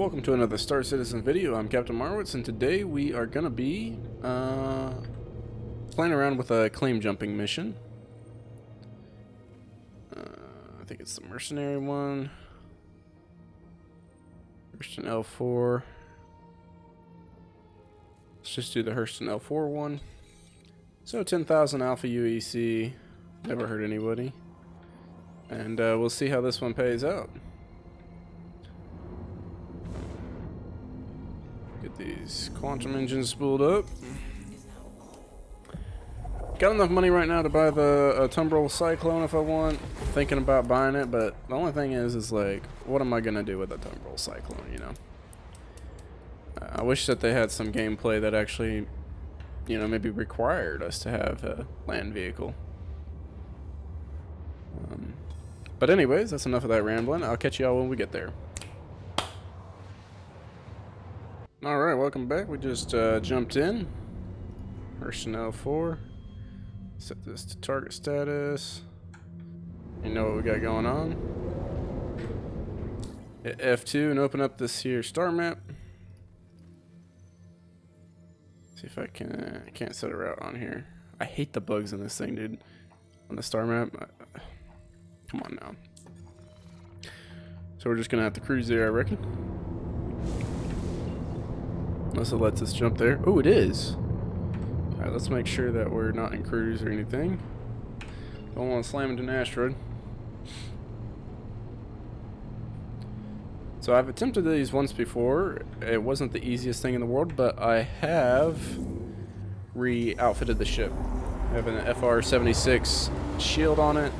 Welcome to another Star Citizen video. I'm Captain Marwitz, and today we are going to be playing around with a claim jumping mission. I think it's the mercenary one. Hurston L4. Let's just do the Hurston L4 one. So 10,000 Alpha UEC. Never hurt anybody. And we'll see how this one pays out. Get these quantum engines spooled up. Got enough money right now to buy the Tumbril Cyclone if I want. Thinking about buying it, but the only thing is like, what am I gonna do with the Tumbril Cyclone, you know? I wish that they had some gameplay that actually, you know, maybe required us to have a land vehicle. But anyways, that's enough of that rambling. I'll catch y'all when we get there. Alright, welcome back. We just jumped in. Hurston L4. Set this to target status. You know what we got going on. Hit F2 and open up this here star map. See if I can't set a route on here. I hate the bugs in this thing, dude. On the star map. Come on now. So we're just gonna have to cruise there, I reckon. Unless it lets us jump there. Oh, it is. Alright, let's make sure that we're not in cruise or anything. Don't want to slam into an asteroid. So I've attempted these once before. It wasn't the easiest thing in the world, but I have re-outfitted the ship. I have an FR-76 shield on it,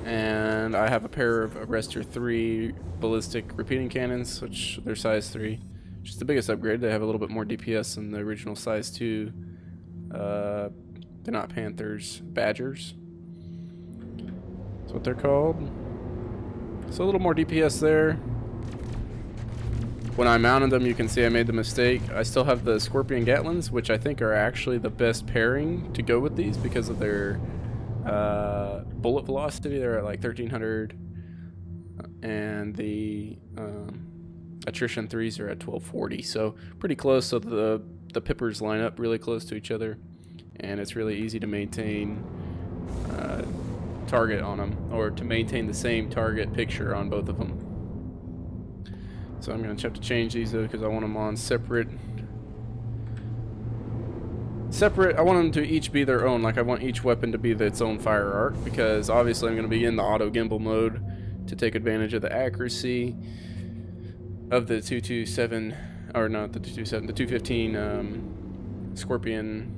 and I have a pair of Arrestor 3 ballistic repeating cannons, which they're size 3. Just the biggest upgrade. They have a little bit more DPS than the original size 2. They're not Panthers, Badgers. That's what they're called. So a little more DPS there. When I mounted them, you can see I made the mistake. I still have the Scorpion Gatlins, which I think are actually the best pairing to go with these because of their bullet velocity. They're at like 1300, and the attrition 3s are at 1240, so pretty close. So the pippers line up really close to each other, and it's really easy to maintain target on them, or to maintain the same target picture on both of them. So I'm going to have to change these though, because I want them on separate. I want them to each be their own. Like I want each weapon to be its own fire arc, because obviously I'm going to be in the auto gimbal mode to take advantage of the accuracy of the 227, or not the 227, the 215 Scorpion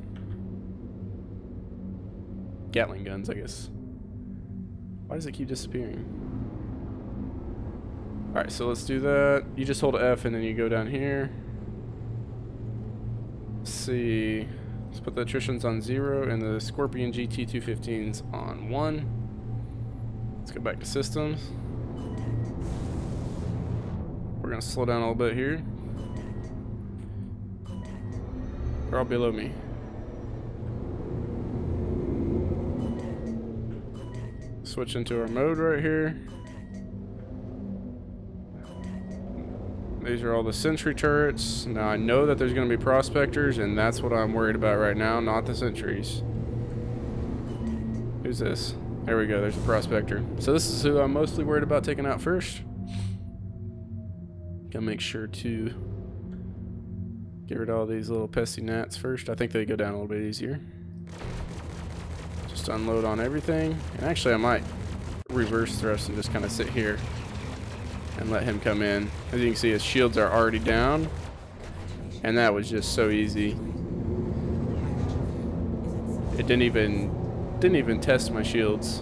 Gatling guns, I guess. Why does it keep disappearing? Alright, so let's do that. You just hold F and then you go down here. Let's see. Let's put the attritions on 0 and the Scorpion GT215s on 1. Let's go back to systems. We're gonna slow down a little bit here. They're all below me. Switch into our mode right here. These are all the sentry turrets. Now I know that there's gonna be prospectors, and that's what I'm worried about right now, not the sentries. Who's this? There we go, there's a prospector. So this is who I'm mostly worried about taking out first. Gotta make sure to get rid of all these little pesky gnats first. I think they go down a little bit easier. Just unload on everything. And actually I might reverse thrust and just kind of sit here and let him come in. As you can see, his shields are already down. And that was just so easy. It didn't even test my shields.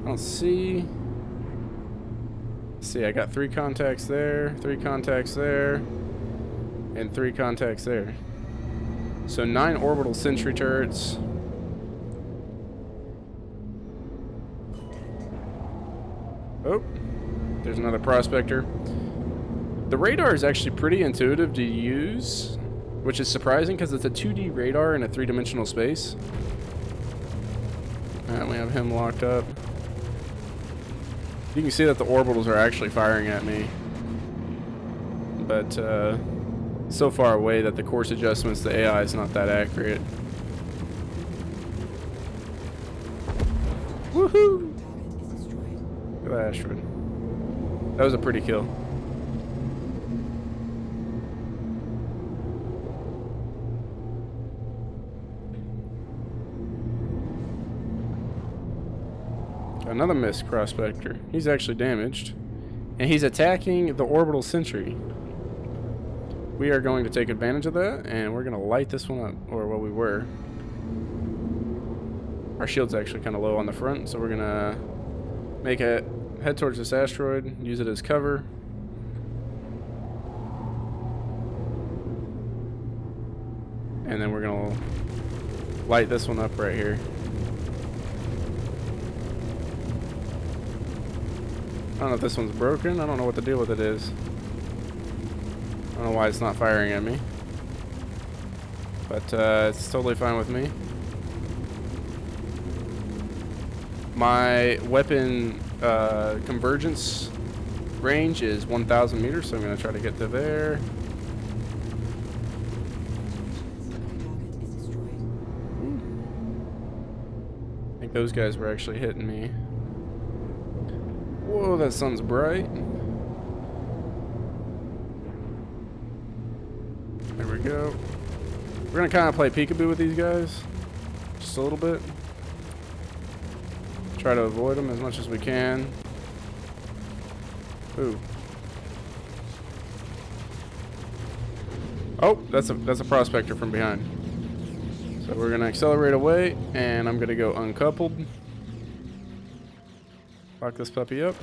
Let's see. I got 3 contacts there, 3 contacts there, and 3 contacts there. So 9 orbital sentry turrets. Oh, there's another prospector. The radar is actually pretty intuitive to use. which is surprising because it's a 2D radar in a 3-dimensional space. And we have him locked up. You can see that the orbitals are actually firing at me, but so far away that the course adjustments, the AI is not that accurate. Woohoo! Look at that asteroid. That was a pretty kill. Another missed prospector. He's actually damaged. And he's attacking the orbital sentry. We are going to take advantage of that, and we're going to light this one up. Or, well, we were. Our shield's actually kind of low on the front, so we're going to make it head towards this asteroid, use it as cover. And then we're going to light this one up right here. I don't know if this one's broken. I don't know what the deal with it is. I don't know why it's not firing at me. But it's totally fine with me. My weapon convergence range is 1,000 meters, so I'm going to try to get to there. I think those guys were actually hitting me. Whoa, that sun's bright. There we go. We're gonna kind of play peekaboo with these guys. Just a little bit. Try to avoid them as much as we can. Ooh. Oh, that's a prospector from behind. So we're gonna accelerate away, and I'm gonna go uncoupled. Lock this puppy up.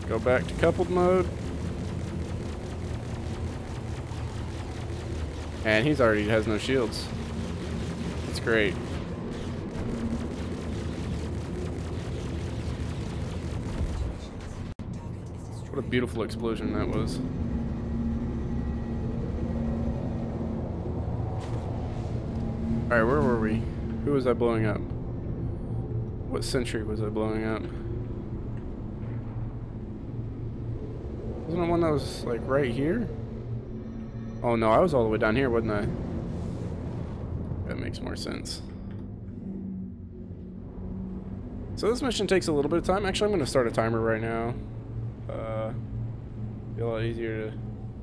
Go back to coupled mode. And he's already has no shields. That's great. What a beautiful explosion that was. Alright, where were we? Who was I blowing up? What century was I blowing up? Wasn't it one that was like right here? Oh no, I was all the way down here, wasn't I? That makes more sense. So this mission takes a little bit of time. Actually, I'm going to start a timer right now. Be a lot easier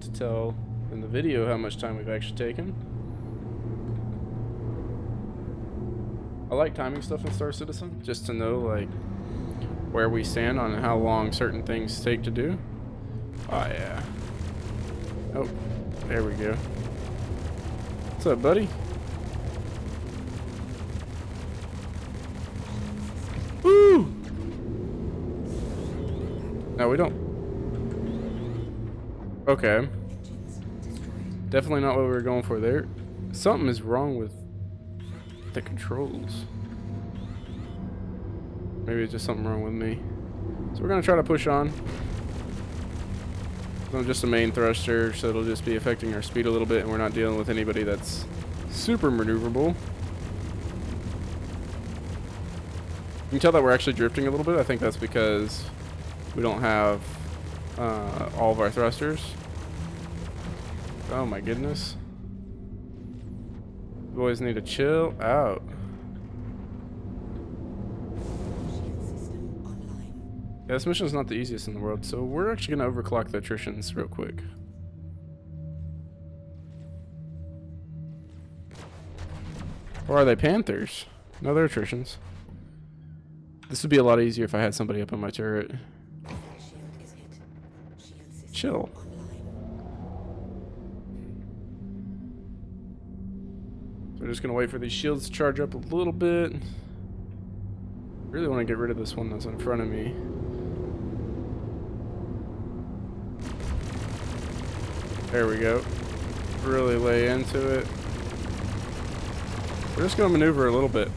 to tell in the video how much time we've actually taken. I like timing stuff in Star Citizen, just to know like where we stand on how long certain things take to do. Oh yeah. Oh, there we go. What's up, buddy? Woo! No, we don't. Okay. Definitely not what we were going for there. Something is wrong with the controls. Maybe it's just something wrong with me. So we're gonna try to push on. It's just a main thruster, so it'll just be affecting our speed a little bit, and we're not dealing with anybody that's super maneuverable. You can tell that we're actually drifting a little bit. I think that's because we don't have all of our thrusters. Oh my goodness. Boys need to chill out. Yeah, this mission is not the easiest in the world, so we're actually going to overclock the attritions real quick. Or are they Panthers? No, they're attritions. This would be a lot easier if I had somebody up on my turret. Chill. So we're just going to wait for these shields to charge up a little bit. Really want to get rid of this one that's in front of me. There we go. Really lay into it. We're just going to maneuver a little bit.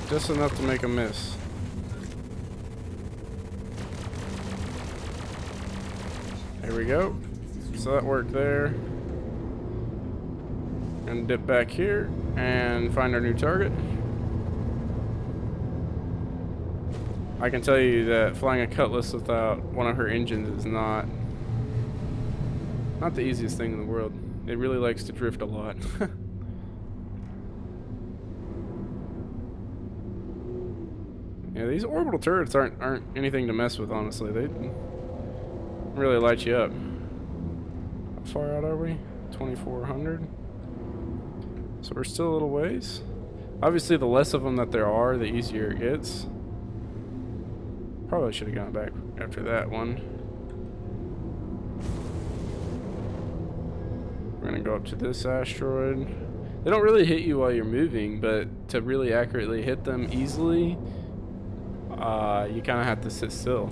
Just enough to make a miss. There we go. So that worked there. And dip back here and find our new target. I can tell you that flying a Cutlass without one of her engines is not the easiest thing in the world. It really likes to drift a lot. Yeah, these orbital turrets aren't anything to mess with, honestly. They really light you up. How far out are we? 2,400. So we're still a little ways. Obviously, the less of them that there are, the easier it gets. Probably should have gone back after that one. We're gonna go up to this asteroid. They don't really hit you while you're moving, but to really accurately hit them easily, you kind of have to sit still.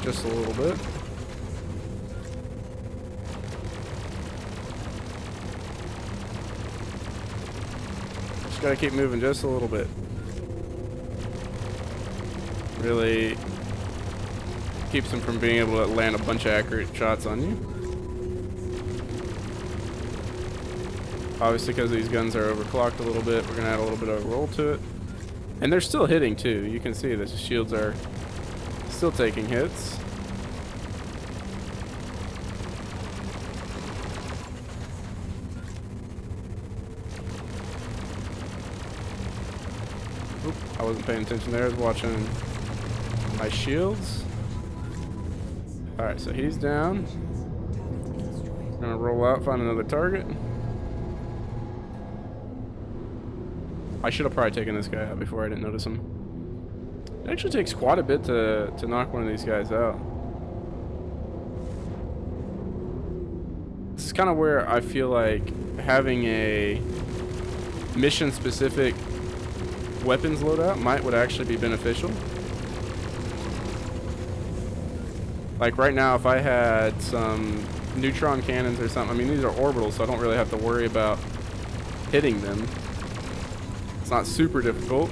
Just a little bit. Just gotta keep moving just a little bit. Really keeps them from being able to land a bunch of accurate shots on you. Obviously, because these guns are overclocked a little bit, we're gonna add a little bit of roll to it. And they're still hitting too. You can see the shields are still taking hits. Oop, I wasn't paying attention there. I was watching my shields. Alright, so he's down. I'm gonna roll out, find another target. I should have probably taken this guy out before I didn't notice him. It actually takes quite a bit to knock one of these guys out. This is kind of where I feel like having a mission-specific weapons loadout would actually be beneficial. Like right now, if I had some neutron cannons or something, I mean these are orbitals, so I don't really have to worry about hitting them. It's not super difficult.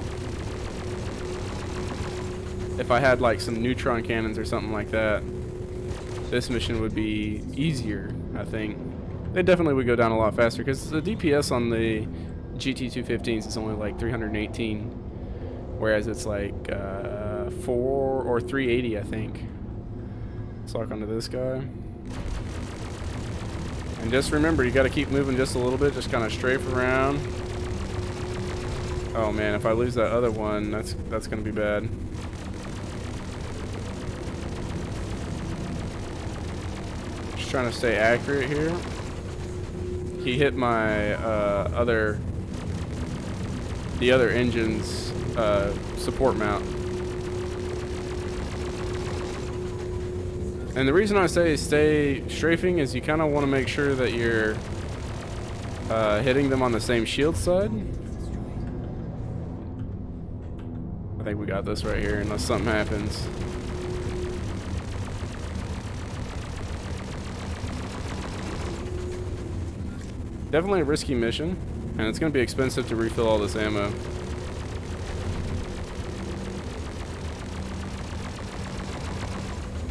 If I had like some neutron cannons or something like that, this mission would be easier, I think. It definitely would go down a lot faster because the DPS on the GT215s is only like 318, whereas it's like 4 or 380, I think. Let's lock onto this guy. And just remember, you got to keep moving just a little bit, just kind of strafe around. Oh man, if I lose that other one, that's going to be bad. Just trying to stay accurate here. He hit my the other engine's support mount. And the reason I say stay strafing is you kind of want to make sure that you're hitting them on the same shield side. I think we got this right here unless something happens. Definitely a risky mission, and it's going to be expensive to refill all this ammo.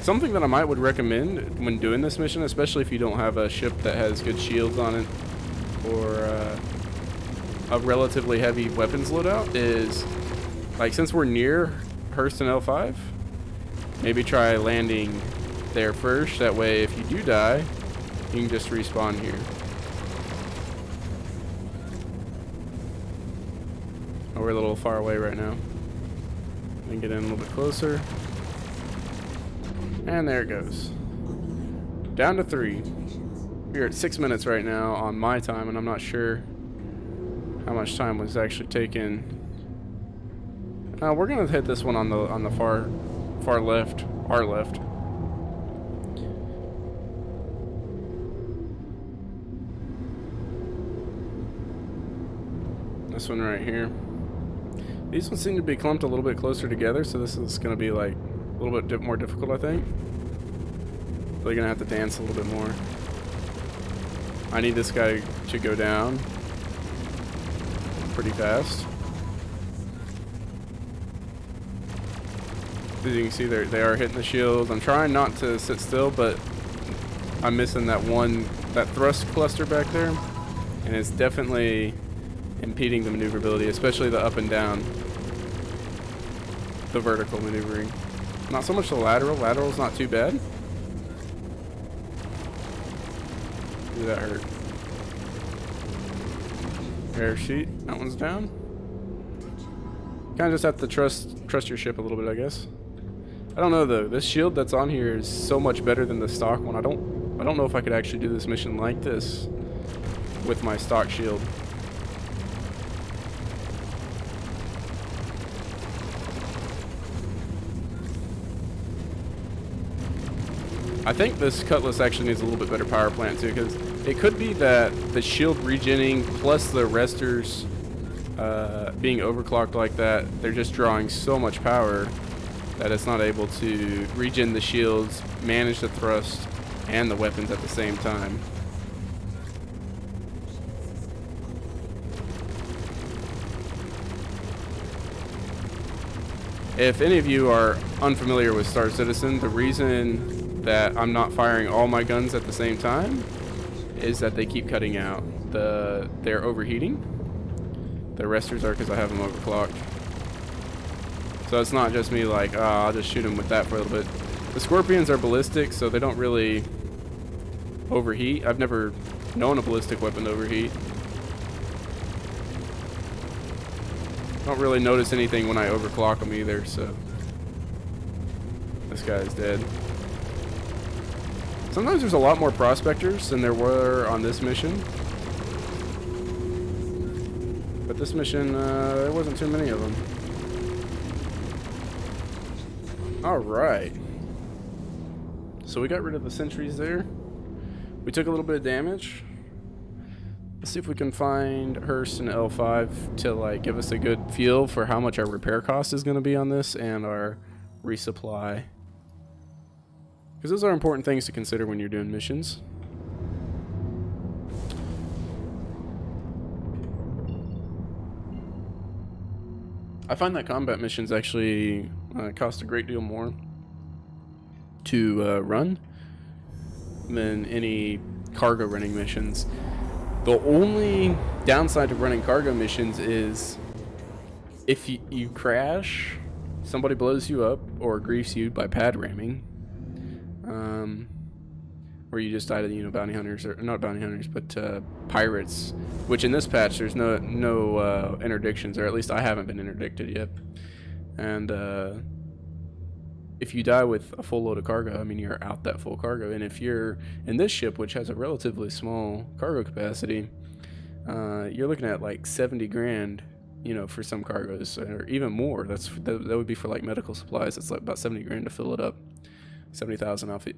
Something that I would recommend when doing this mission, especially if you don't have a ship that has good shields on it or a relatively heavy weapons loadout, is like since we're near Hurston L5, maybe try landing there first. That way, if you do die, you can just respawn here. Oh, we're a little far away right now. Let me get in a little bit closer. And there it goes. Down to 3. We're at 6 minutes right now on my time, and I'm not sure how much time was actually taken. We're gonna hit this one on the far left, our left. This one right here. These ones seem to be clumped a little bit closer together, so this is going to be like a little bit more difficult, I think. they're gonna have to dance a little bit more. I need this guy to go down pretty fast. As you can see, they are hitting the shields. I'm trying not to sit still, but I'm missing that thrust cluster back there, and it's definitely impeding the maneuverability, especially the up and down, the vertical maneuvering. Not so much the lateral. Lateral's not too bad. Ooh, that hurt. Air sheet. That one's down. Kind of just have to trust your ship a little bit, I guess. I don't know though. This shield that's on here is so much better than the stock one. I don't know if I could actually do this mission like this with my stock shield. I think this Cutlass actually needs a little bit better power plant too, because it could be that the shield regenning plus the resters being overclocked like that, they're just drawing so much power that it's not able to regen the shields, manage the thrust, and the weapons at the same time. If any of you are unfamiliar with Star Citizen, the reason that I'm not firing all my guns at the same time is that they keep cutting out. They're overheating. The resters are because I have them overclocked. So it's not just me like, oh, I'll just shoot them with that for a little bit. The Scorpions are ballistic, so they don't really overheat. I've never known a ballistic weapon to overheat. Don't really notice anything when I overclock them either, so. This guy is dead. Sometimes there's a lot more prospectors than there were on this mission. But this mission, there wasn't too many of them. Alright. So we got rid of the sentries there. We took a little bit of damage. Let's see if we can find Hurst and L5 to like give us a good feel for how much our repair cost is going to be on this and our resupply. Because those are important things to consider when you're doing missions. I find that combat missions actually cost a great deal more to run than any cargo running missions. The only downside to running cargo missions is if you crash, somebody blows you up or griefs you by pad ramming, or you just die to the bounty hunters, or not bounty hunters, but pirates. Which in this patch there's no interdictions, or at least I haven't been interdicted yet. And if you die with a full load of cargo, I mean you're out that full cargo. And if you're in this ship, which has a relatively small cargo capacity, you're looking at like 70 grand, for some cargoes, or even more. That would be for like medical supplies. It's like about 70 grand to fill it up. 70,000 alpha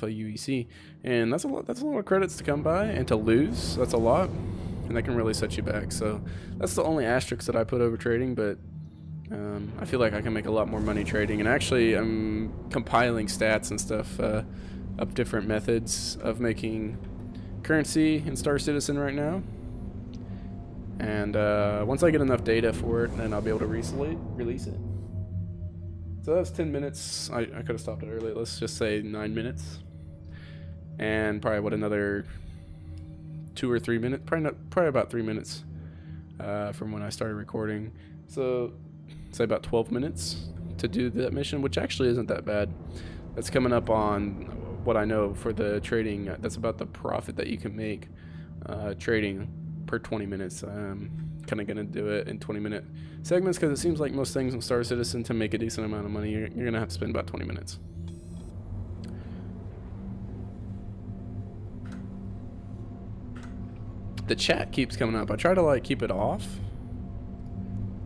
UEC, and that's a lot of credits to come by, and to lose, that's a lot, and that can really set you back. So that's the only asterisk that I put over trading, but I feel like I can make a lot more money trading. And actually I'm compiling stats and stuff of different methods of making currency in Star Citizen right now, and once I get enough data for it, then I'll be able to release it. So that's 10 minutes. I could have stopped it early. Let's just say 9 minutes. And probably another 2 or 3 minutes. Probably about 3 minutes from when I started recording. So say about 12 minutes to do that mission, which actually isn't that bad. That's coming up on what I know for the trading. That's about the profit that you can make trading per 20 minutes. Kind of gonna do it in 20-minute segments, because it seems like most things in Star Citizen, to make a decent amount of money, you're gonna have to spend about 20 minutes. The chat keeps coming up. I try to like keep it off.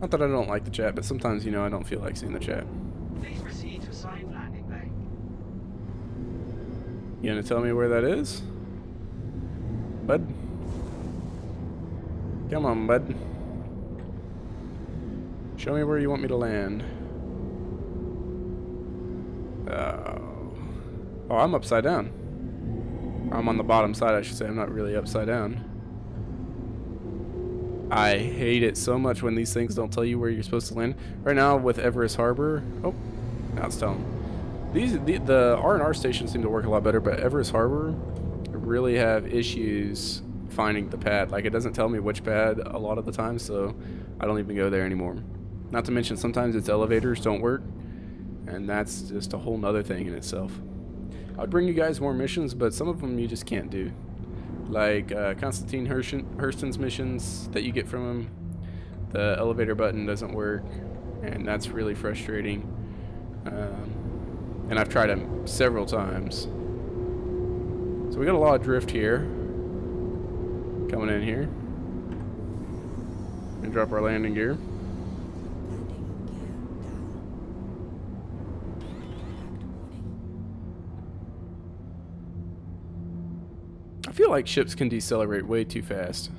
Not that I don't like the chat, but sometimes I don't feel like seeing the chat. Please proceed to assigned landing bay. You gonna tell me where that is, bud? Come on, bud. Show me where you want me to land. Oh. Oh, I'm upside down. I'm on the bottom side, I should say. I'm not really upside down. I hate it so much when these things don't tell you where you're supposed to land. Right now with Everest Harbor, oh, now it's telling. The R&R stations seem to work a lot better, but Everest Harbor really have issues finding the pad. Like, it doesn't tell me which pad a lot of the time, so I don't even go there anymore. Not to mention sometimes its elevators don't work, and that's just a whole nother thing in itself. I'd bring you guys more missions, but some of them you just can't do. Like Konstantin Hurston's missions that you get from him, the elevator button doesn't work, and that's really frustrating. And I've tried them several times. So we got a lot of drift here. Coming in here. And drop our landing gear. I feel like ships can decelerate way too fast.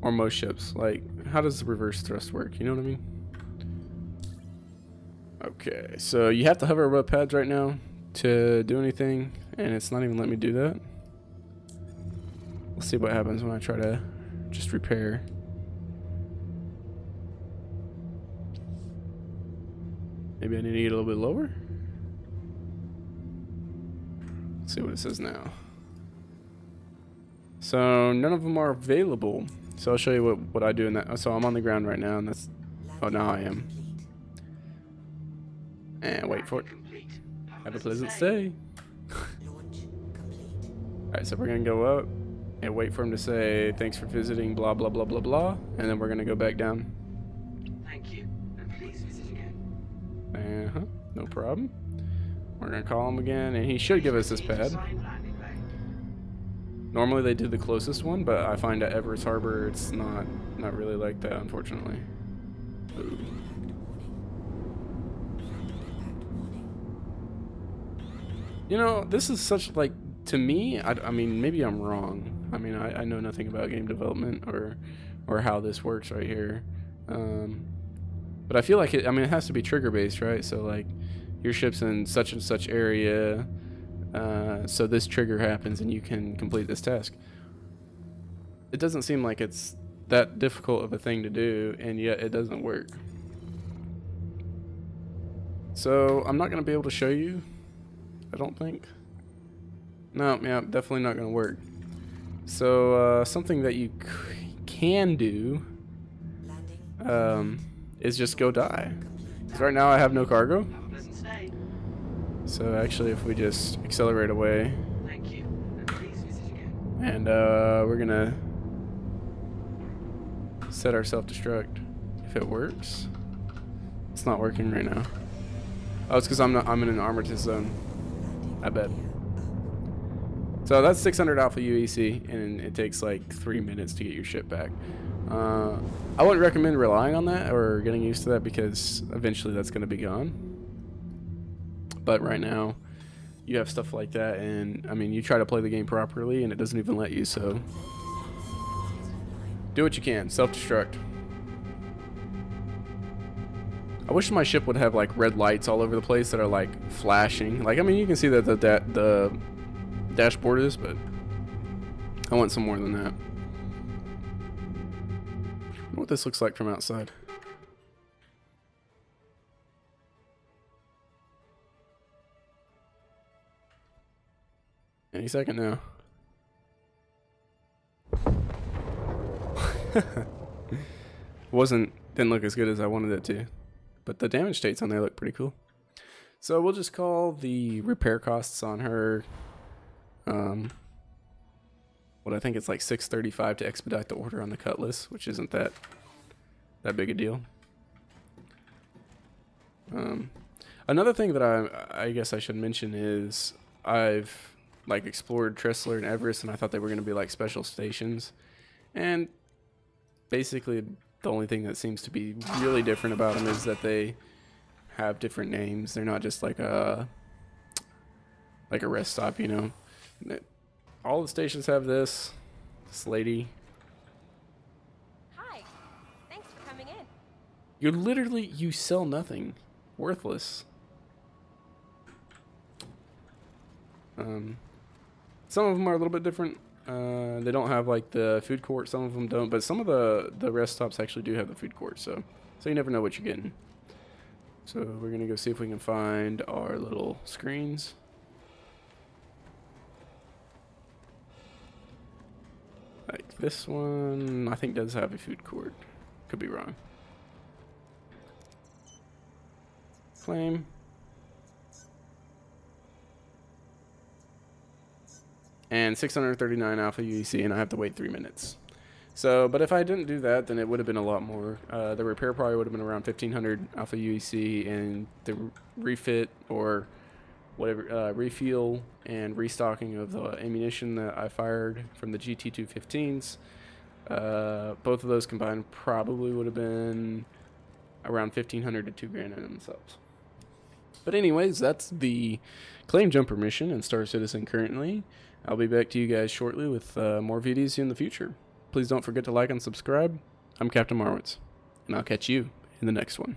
Or most ships. Like, how does the reverse thrust work? You know what I mean? Okay, so you have to hover above pads right now to do anything, and it's not even letting me do that. Let's see what happens when I try to just repair. Maybe I need to get a little bit lower. Let's see what it says now. So none of them are available. So I'll show you what I do in that. So I'm on the ground right now, and that's. Oh, now I am. And wait for it. Have a pleasant stay. Alright, so we're gonna go up and wait for him to say thanks for visiting, blah blah blah blah blah, and then we're gonna go back down. Thank you, and please visit again. No problem. We're gonna call him again, and he should give us this pad. Assigned landing bay. Normally they do the closest one, but I find at Everest Harbor it's not really like that, unfortunately. Ooh. You know, this is such, like, to me, I mean, maybe I'm wrong. I mean, I know nothing about game development or how this works right here. But I feel like it has to be trigger based, right? So, like, your ship's in such and such area, so this trigger happens and you can complete this task. It doesn't seem like it's that difficult of a thing to do, and yet it doesn't work. So, I'm not going to be able to show you. I don't think. No, yeah, definitely not going to work. So, something that you can do is just go die. Because right now I have no cargo. Have a pleasant stay. So actually, if we just accelerate away, Thank you, and please visit again. and we're going to set our self-destruct. If it works. It's not working right now. Oh, it's because I'm in an armistice zone. I bet. So that's 600 Alpha UEC, and it takes like 3 minutes to get your ship back. I wouldn't recommend relying on that or getting used to that, because eventually that's going to be gone. But right now, you have stuff like that, and I mean, you try to play the game properly, and it doesn't even let you. So do what you can. Self-destruct. I wish my ship would have like red lights all over the place that are like flashing. Like, I mean, you can see that the dashboard is, but I want some more than that. I wonder what this looks like from outside. Any second now. Didn't look as good as I wanted it to. But the damage states on there look pretty cool. So we'll just call the repair costs on her, what I think it's like $635 to expedite the order on the Cutlass, which isn't that big a deal. Another thing that I guess I should mention is I've like explored Tressler and Everest, and I thought they were going to be like special stations, and basically the only thing that seems to be really different about them is that they have different names. They're not just like a rest stop, you know. All the stations have this lady. Hi, thanks for coming in. You sell nothing. Worthless. Some of them are a little bit different. They don't have like the food court. Some of them don't, but some of the rest stops actually do have the food court. So you never know what you're getting. So we're gonna go see if we can find our little screens. Like this one, I think does have a food court. Could be wrong. Claim. And 639 alpha UEC, and I have to wait 3 minutes. So, but if I didn't do that, then it would have been a lot more. The repair probably would have been around 1500 alpha UEC, and the refit or whatever, refuel and restocking of the ammunition that I fired from the GT215s, both of those combined probably would have been around 1500 to 2 grand in themselves. But anyways, that's the claim jumper mission in Star Citizen currently. I'll be back to you guys shortly with more videos in the future. Please don't forget to like and subscribe. I'm Captain Marwitz, and I'll catch you in the next one.